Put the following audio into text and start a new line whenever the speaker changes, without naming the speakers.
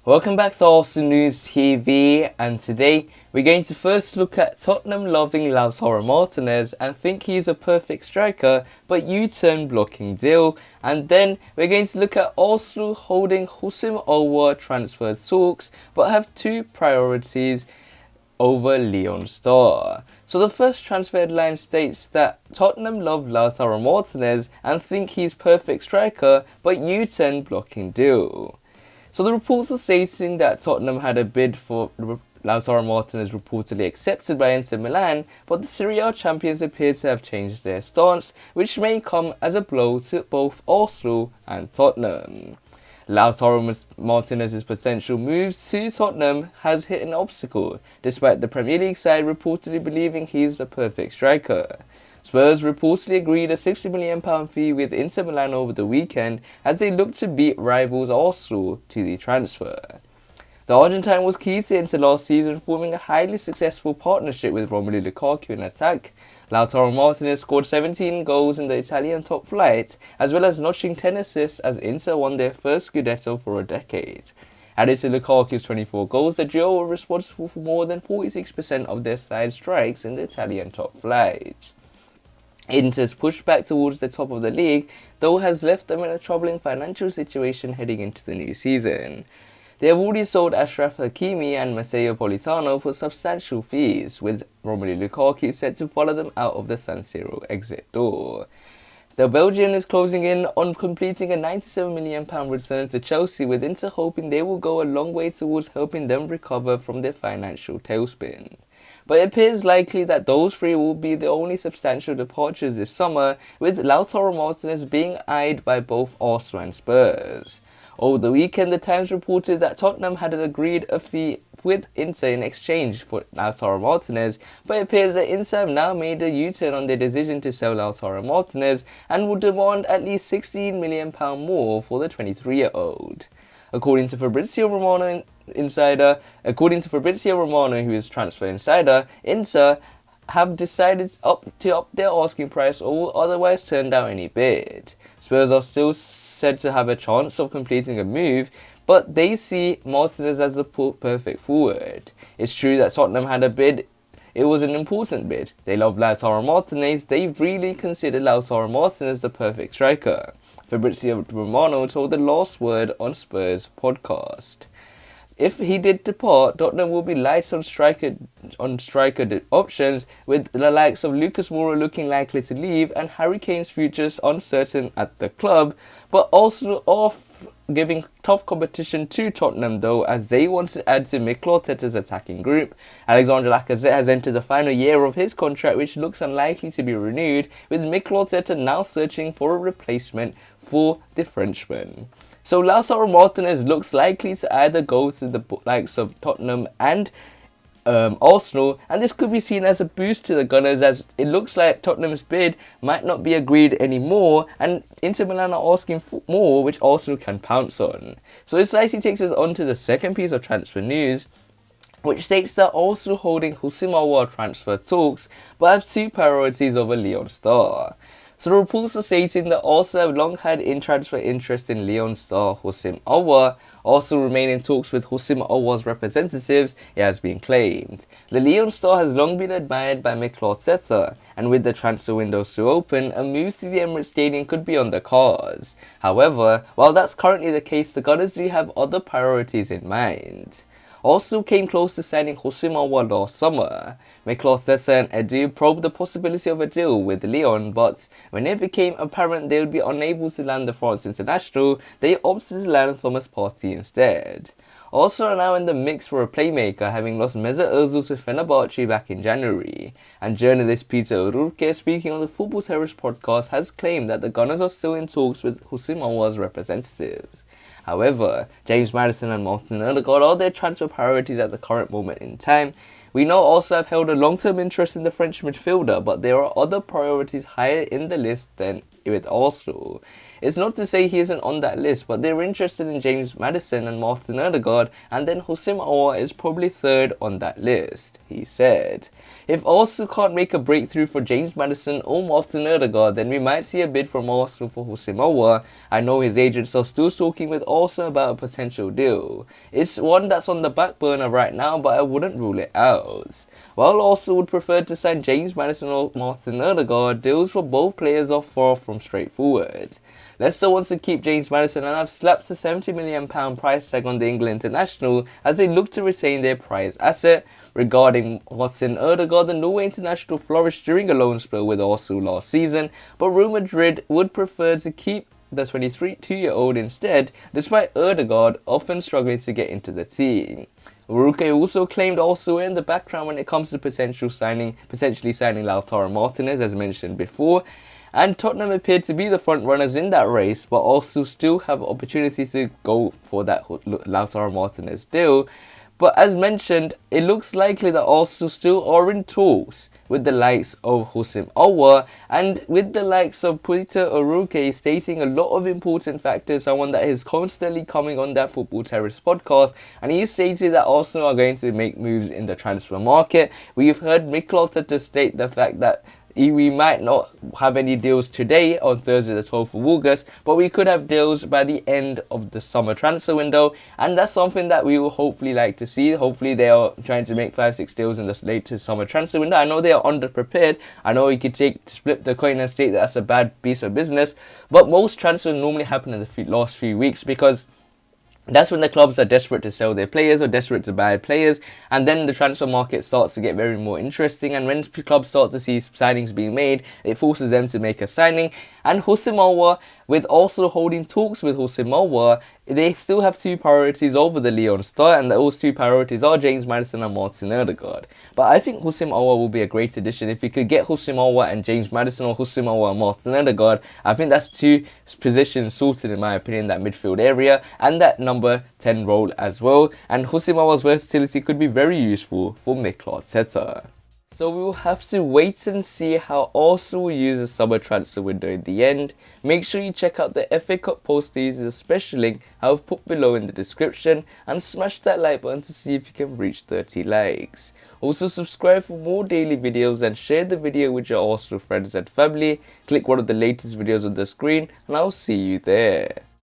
Welcome back to Arsenal News TV, and today we're going to first look at Tottenham loving Lautaro Martinez and think he's a perfect striker, but U-turn blocking deal. And then we're going to look at Arsenal holding Houssem Aouar transfer talks, but have two priorities over Lyon star. So the first transfer headline states that Tottenham love Lautaro Martinez and think he's perfect striker, but U-turn blocking deal. So the reports are stating that Tottenham had a bid for Lautaro Martinez reportedly accepted by Inter Milan, but the Serie A champions appear to have changed their stance, which may come as a blow to both Arsenal and Tottenham. Lautaro Martinez's potential moves to Tottenham has hit an obstacle, despite the Premier League side reportedly believing he's the perfect striker. Spurs reportedly agreed a £60 million fee with Inter Milan over the weekend as they look to beat rivals Arsenal to the transfer. The Argentine was key to Inter last season, forming a highly successful partnership with Romelu Lukaku in attack. Lautaro Martinez scored 17 goals in the Italian top flight, as well as notching 10 assists as Inter won their first Scudetto for a decade. Added to Lukaku's 24 goals, the duo were responsible for more than 46% of their side strikes in the Italian top flight. Inter's push back towards the top of the league, though, has left them in a troubling financial situation heading into the new season. They have already sold Achraf Hakimi and Matteo Politano for substantial fees, with Romelu Lukaku set to follow them out of the San Siro exit door. The Belgian is closing in on completing a £97 million return to Chelsea, with Inter hoping they will go a long way towards helping them recover from their financial tailspin. But it appears likely that those three will be the only substantial departures this summer, with Lautaro Martinez being eyed by both Arsenal and Spurs. Over the weekend, the Times reported that Tottenham had agreed a fee with Inter in exchange for Lautaro Martinez, but it appears that Inter have now made a U-turn on their decision to sell Lautaro Martinez and will demand at least £16 million more for the 23-year-old. According to Fabrizio Romano, who is Transfer Insider, Inter have decided to up their asking price or will otherwise turn down any bid. Spurs are still said to have a chance of completing a move, but they see Martinez as the perfect forward. It's true that Tottenham had a bid. It was an important bid. They love Lautaro Martinez. They really consider Lautaro Martinez the perfect striker. Fabrizio Romano told the Last Word on Spurs podcast. If he did depart, Tottenham will be light on striker options, with the likes of Lucas Moura looking likely to leave and Harry Kane's futures uncertain at the club, but also off giving tough competition to Tottenham though, as they want to add to Mikel Arteta's attacking group. Alexandre Lacazette has entered the final year of his contract, which looks unlikely to be renewed, with Mikel Arteta now searching for a replacement for the Frenchman. So Lautaro Martinez looks likely to either go to the likes of Tottenham and Arsenal, and this could be seen as a boost to the Gunners, as it looks like Tottenham's bid might not be agreed anymore and Inter Milan are asking for more, which Arsenal can pounce on. So this likely takes us on to the second piece of transfer news, which states that Arsenal holding Houssem Aouar transfer talks, but have two priorities over Lyon star. So the reports are stating that Arsenal have long had transfer interest in Lyon star Houssem Aouar. Arsenal remain in talks with Houssem Aouar's representatives, it has been claimed. The Lyon star has long been admired by Mikel Arteta, and with the transfer window still open, a move to the Emirates Stadium could be on the cards. However, while that's currently the case, the Gunners do have other priorities in mind. Arsenal came close to signing Houssem Aouar last summer. Mikel Arteta and Edu probed the possibility of a deal with Lyon, but when it became apparent they would be unable to land the France international, they opted to land Thomas Partey instead. Arsenal are now in the mix for a playmaker, having lost Mesut Ozil to Fenerbahce back in January, and journalist Peter O'Rourke, speaking on the Football Terrace podcast, has claimed that the Gunners are still in talks with Houssem Aouar's representatives. However, James Maddison and Martin Odegaard are their transfer priorities at the current moment in time. We know also have held a long-term interest in the French midfielder, but there are other priorities higher in the list than with Arsenal. It's not to say he isn't on that list, but they're interested in James Maddison and Martin Odegaard, and then Houssem Aouar is probably third on that list, he said. If Arsenal can't make a breakthrough for James Maddison or Martin Odegaard, then we might see a bid from Arsenal for Houssem Aouar. I know his agents are still talking with Arsenal about a potential deal. It's one that's on the back burner right now, but I wouldn't rule it out. While Arsenal would prefer to sign James Maddison or Martin Odegaard, deals for both players are far from straightforward. Leicester wants to keep James Maddison and have slapped a £70 million price tag on the England international as they look to retain their prized asset. Regarding Martin Odegaard, the Norway international flourished during a loan spell with Arsenal last season, but Real Madrid would prefer to keep the 22-year-old instead, despite Odegaard often struggling to get into the team. Uruke also claimed Arsenal in the background when it comes to potentially signing Lautaro Martinez, as mentioned before. And Tottenham appeared to be the front runners in that race, but also still have opportunity to go for that Lautaro Martinez deal. But as mentioned, it looks likely that Arsenal still are in talks with the likes of Houssem Aouar and with the likes of Peter Uruke stating a lot of important factors, someone that is constantly coming on that Football Terrace podcast, and he stated that Arsenal are going to make moves in the transfer market. We've heard Mikel Arteta state the fact that we might not have any deals today on Thursday the 12th of August, but we could have deals by the end of the summer transfer window, and that's something that we will hopefully like to see. Hopefully they are trying to make 5-6 deals in the latest summer transfer window. I know they are underprepared. I know you could flip the coin and state that that's a bad piece of business, but most transfers normally happen in the last few weeks because that's when the clubs are desperate to sell their players or desperate to buy players, and then the transfer market starts to get very more interesting, and when clubs start to see signings being made, it forces them to make a signing. And Houssem Aouar, with also holding talks with Houssem Aouar, they still have two priorities over the Lyon star, and those two priorities are James Maddison and Martin Odegaard. But I think Houssem Aouar will be a great addition. If we could get Houssem Aouar and James Maddison, or Houssem Aouar and Martin Odegaard, I think that's two positions sorted in my opinion, that midfield area and that number 10 role as well. And Houssem Aouar's versatility could be very useful for Mikel Arteta. So we will have to wait and see how Arsenal will use the summer transfer window in the end. Make sure you check out the FA Cup post to use the special link I've put below in the description, and smash that like button to see if you can reach 30 likes. Also subscribe for more daily videos and share the video with your Arsenal friends and family. Click one of the latest videos on the screen and I'll see you there.